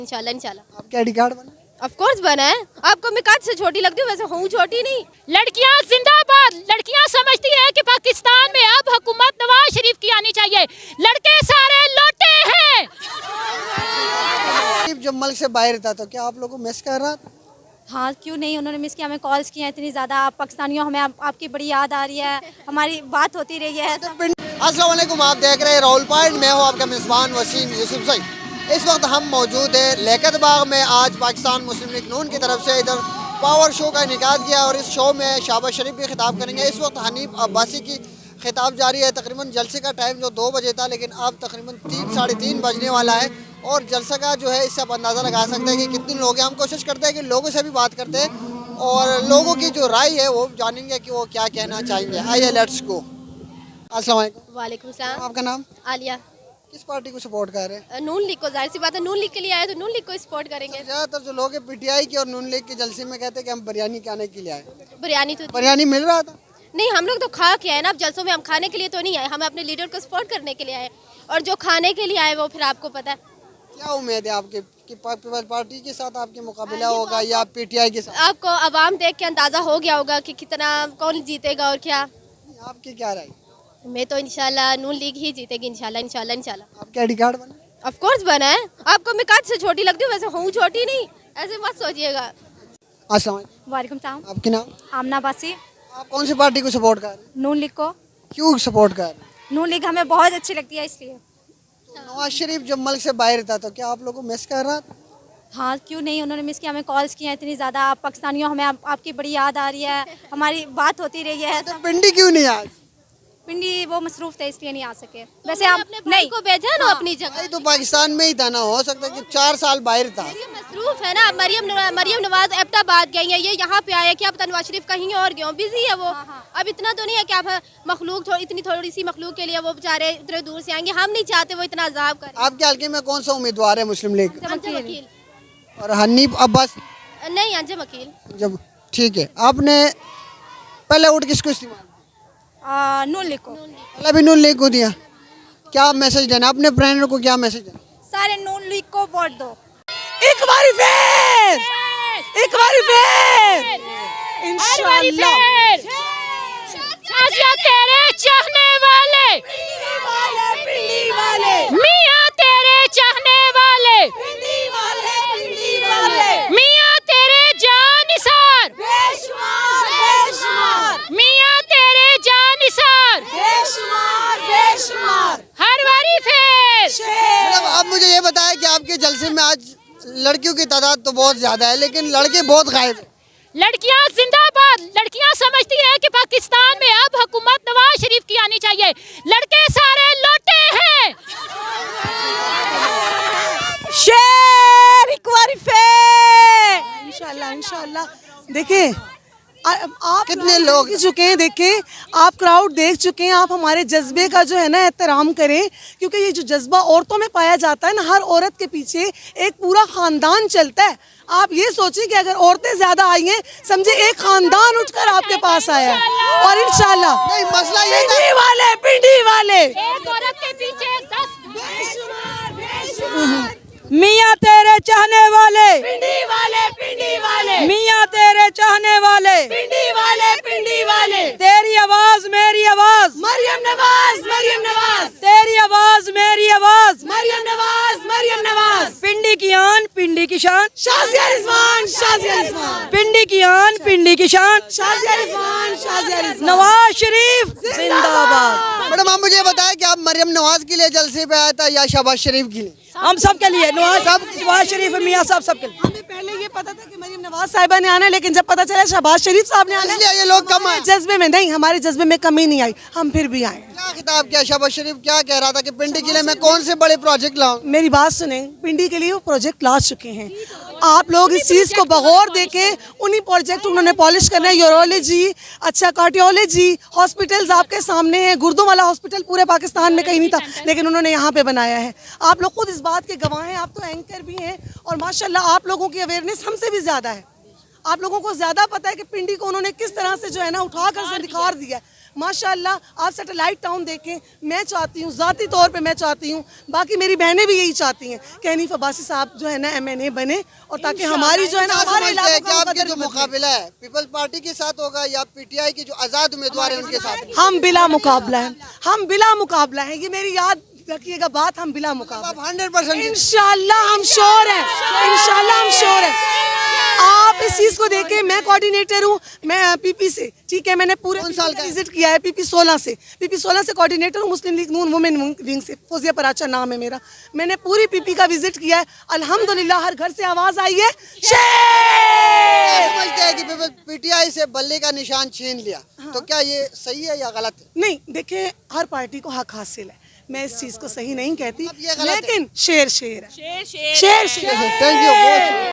इंशाल्लाह इंशाल्लाह। आपके आईडी कार्ड बना? ऑफ कोर्स बना है। आपको मैं काट से छोटी लगती हूँ, वैसे हूँ छोटी नहीं। लड़कियां जिंदाबाद। लड़कियां समझती है कि पाकिस्तान में अब हुकूमत नवाज शरीफ की आनी चाहिए। लड़के सारे लौटे हैं। जब मुल्क से बाहर था तो क्या आप लोगों को मिस कर रहा था? हाँ, क्यों नहीं, उन्होंने मिस किया, हमें कॉल्स किए हैं इतनी ज़्यादा। आप पाकिस्तानियों, हमें आपकी बड़ी याद आ रही है, हमारी बात होती रही है। अस्सलाम वालेकुम, आप देख रहे हैं राहुल पॉइंट। मैं हूँ आपका मेज़बान वसीम यूसुफ सईद। इस वक्त हम मौजूद है लेकत बाग में। आज पाकिस्तान मुस्लिम लीग नून की तरफ से इधर पावर शो का इनेकाद किया और इस शो में शहबाज शरीफ भी खिताब करेंगे। इस वक्त हनीफ अब्बासी की खिताब जारी है। तकरीबन जलसे का टाइम जो 2 बजे था, लेकिन अब तकरीबन 3 साढ़े 3 बजने वाला है और जलसा का जो है इससे आप अंदाज़ा लगा सकते हैं कि कितने लोग हैं। हम कोशिश करते हैं कि लोगों से भी बात करते हैं और लोगों की जो राय है वो जानेंगे कि वो क्या कहना चाहेंगे। आइए लेट्स गो। अस्सलाम वालेकुम। वालेकुम सलाम। आपका नाम? आलिया। किस पार्टी को सपोर्ट कर रहे हैं? नून लीग को, जाहिर सी बात है, नून लीग के लिए आए तो नून लीग को सपोर्ट करेंगे। ज़्यादातर जो लोग हैं पीटीआई की और नून लीग के जलसे में कहते हैं कि हम बिरयानी खाने के लिए आए। बिरयानी तो बिरयानी मिल रहा था? नहीं, हम लोग तो खा के आए ना। अब जलसों में हम खाने के लिए तो नहीं आए, हम अपने लीडर को सपोर्ट करने के लिए आए। और जो खाने के लिए आए वो फिर आपको पता है। क्या उम्मीद है आपके कि पीपल्स पार्टी के साथ आपके मुकाबला होगा या पीटीआई के साथ? आपको आवाम देख के अंदाजा हो गया होगा कि कितना कौन जीतेगा और क्या। आपकी क्या राय? मैं तो इंशाल्लाह नून लीग ही जीतेगी, इंशाल्लाह इंशाल्लाह इंशाल्लाह। आपके आईडी कार्ड बना? ऑफ कोर्स बना है। आपको मैं काट से छोटी लगती हूँ, वैसे हूँ छोटी नहीं, ऐसे मत सोचिएगा। अस्सलाम वालेकुम। वालेकुम सलाम। आपके नाम? आमना बासी। आप कौन सी पार्टी को सपोर्ट कर रहे हैं? नून लीग को। क्यों सपोर्ट कर रहे हैं? नून लीग हमें बहुत अच्छी लगती है इसलिए। नवाज शरीफ जब मुल्क से बाहर था तो क्या आप लोगों को मिस कर रहा था? हाँ, क्यों नहीं, उन्होंने मिस किया, हमें कॉल्स किए हैं इतनी ज़्यादा। आप पाकिस्तानियों, हमें आपकी बड़ी याद आ रही है, हमारी बात होती रही है। तो पिंडी क्यों नहीं आज? पिंडी वो मसरूफ थे इसलिए नहीं आ सके। वैसे आप अपने भाई को भेजा ना अपनी जगह। भाई तो पाकिस्तान में ही था ना, हो सकता है कि 4 साल बाहर था। मसरूफ है ना। मरियम नवाज एबटाबाद गई है, ये यहाँ पे आए कि अब नवाज शरीफ कहीं और गए, बिजी है वो। अब इतना तो नहीं है कि आप मखलूक इतनी थोड़ी सी मखलूक के लिए वो बेचारे इतने दूर से आएंगे। हम नहीं चाहते वो इतना अजाब करें। आपके हल्के में कौन सा उम्मीदवार है मुस्लिम लीग? अंजुम वकील। और हनीफ अब्बास? नहीं, अंजुम वकील। जब ठीक है, आपने पहले वोट किसको इस्तेमाल? नून लीग को। पहले भी नून लीग को दिया। क्या मैसेज देना अपने फ्रेंड को, क्या मैसेज देना? सारे नून लीग को वोट दो। एक बारी फिर, एक बारी फिर इंशाल्लाह। तेरे चाहने वाले, पिंडी वाले, मियाँ तेरे चाहने वाले, पिंडी वाले, मियाँ तेरे जानिसार, बेशुमार, बेशुमार, मियाँ तेरे जानिसार, बेशुमार, बेशुमार। हर बारी फिर। मतलब आप मुझे ये बताएं कि आपके जलसे में आज लड़कियों की तादाद तो बहुत ज्यादा है लेकिन लड़के बहुत गायब हैं। लड़कियां जिंदाबाद। लड़कियां समझती है कि पाकिस्तान में अब हुकूमत नवाज शरीफ की आनी चाहिए। लड़के सारे लौटे हैं। शेर एक बारी फिर इंशाल्लाह, इंशाल्लाह। देखिए आप कितने लोग देख चुके हैं, देखें आप क्राउड देख चुके हैं। आप हमारे जज्बे का जो है ना एहतराम करें, क्योंकि ये जो जज्बा औरतों में पाया जाता है ना, हर औरत के पीछे एक पूरा खानदान चलता है। आप ये सोचिए कि अगर औरतें ज्यादा आई हैं, समझे एक खानदान उठकर आपके पास आया है। और इंशाल्लाह नहीं, मसला ये पिंडी वाले, पिंडी वाले, एक औरत के पीछे 10 मियाँ तेरे चाहने वाले, पिंडी वाले, पिंडी वाले, मियाँ तेरे चाहने वाले, पिंडी वाले, पिंडी वाले, तेरी आवाज मेरी आवाज, मरियम नवाज, मरियम नवाज, तेरी आवाज मेरी आवाज, मरियम नवाज, मरियम नवाज, पिंडी की आन पिंडी की शान, शाजिया रिजवान, शाजिया रिजवान, पिंडी की आन पिंडी की शान, शाजिया रिजवान, शाजिया रिजवान। नवाज शरीफ जिंदाबाद। मैडम आप मुझे बताएं कि आप मरियम नवाज के लिए जलसे पे आया था या शहबाज शरीफ के लिए? हम सब के लिए, नवाज शरीफ मियाँ साहब सबके लिए। हमें पहले ये पता था कि मरियम नवाज साहिबा ने आना है, लेकिन जब पता चला शहबाज शरीफ साहब ने आना है, इसलिए ये लोग कम आए। जज्बे में नहीं, हमारे जज्बे में कमी नहीं आई, हम फिर भी आए। क्या खिताब किया शहबाज शरीफ? क्या कह रहा था कि पिंडी के लिए मैं कौन से बड़े प्रोजेक्ट लाऊं? मेरी बात सुने, पिंडी के लिए वो प्रोजेक्ट ला चुके हैं। आप लोग इस चीज़ को बगौर देखें, उन्हीं प्रोजेक्ट उन्होंने पॉलिश करना है। यूरोलॉजी, अच्छा कार्डियोलॉजी हॉस्पिटल्स आपके सामने हैं। गुर्दों वाला हॉस्पिटल पूरे पाकिस्तान में कहीं नहीं था, लेकिन उन्होंने यहाँ पे बनाया है। आप लोग खुद इस बात के गवाह हैं, आप तो एंकर भी हैं और माशाल्लाह आप लोगों की अवेयरनेस हमसे भी ज़्यादा है। आप लोगों को ज़्यादा पता है कि पिंडी को उन्होंने किस तरह से जो है ना उठा कर से दिखा दिया है। माशाल्लाह आप सैटेलाइट टाउन देखें, मैं चाहती हूँ ज़ाती तौर पे, मैं चाहती हूँ, बाकी मेरी बहनें भी यही चाहती हैं कि हनीफ अब्बासी साहब जो है ना MNA बने, और ताकि हमारी जो है ना हमारे इलाकों कि का आपकी कदर जो बदले। मुकाबला है पीपल्स पार्टी के साथ होगा या PTI के जो आज़ाद उम्मीदवार हैं उनके साथ? हम बिला मुकाबला हैं, हम बिला मुकाबला हैं, ये मेरी याद रखिएगा बात, हम बिला मुकाबला। आप 100% इंशाल्लाह हम श्योर हैं, इंशाल्लाह हम श्योर हैं। आप इस चीज़ को देखें, मैं कोऑर्डिनेटर हूँ, मैं PP से, ठीक है, मैंने पूरे कौन साल का विजिट किया है, PP 16 से, PP 16 से कोऑर्डिनेटर हूँ, मुस्लिम लीग नून वुमेन विंग से, फौजिया पराचा नाम है मेरा। मैंने पूरी PP का विजिट किया है, अल्हम्दुलिल्लाह हर घर से आवाज़ आई है शेर। समझते हैं कि PTI से बल्ले का निशान छीन लिया, तो क्या ये सही है या गलत है? नहीं, देखें हर पार्टी को हक हासिल है, मैं इस चीज़ को सही नहीं कहती, अब ये गलत है। लेकिन शेर शेर है, शेर शेर शेर शेर। Thank you.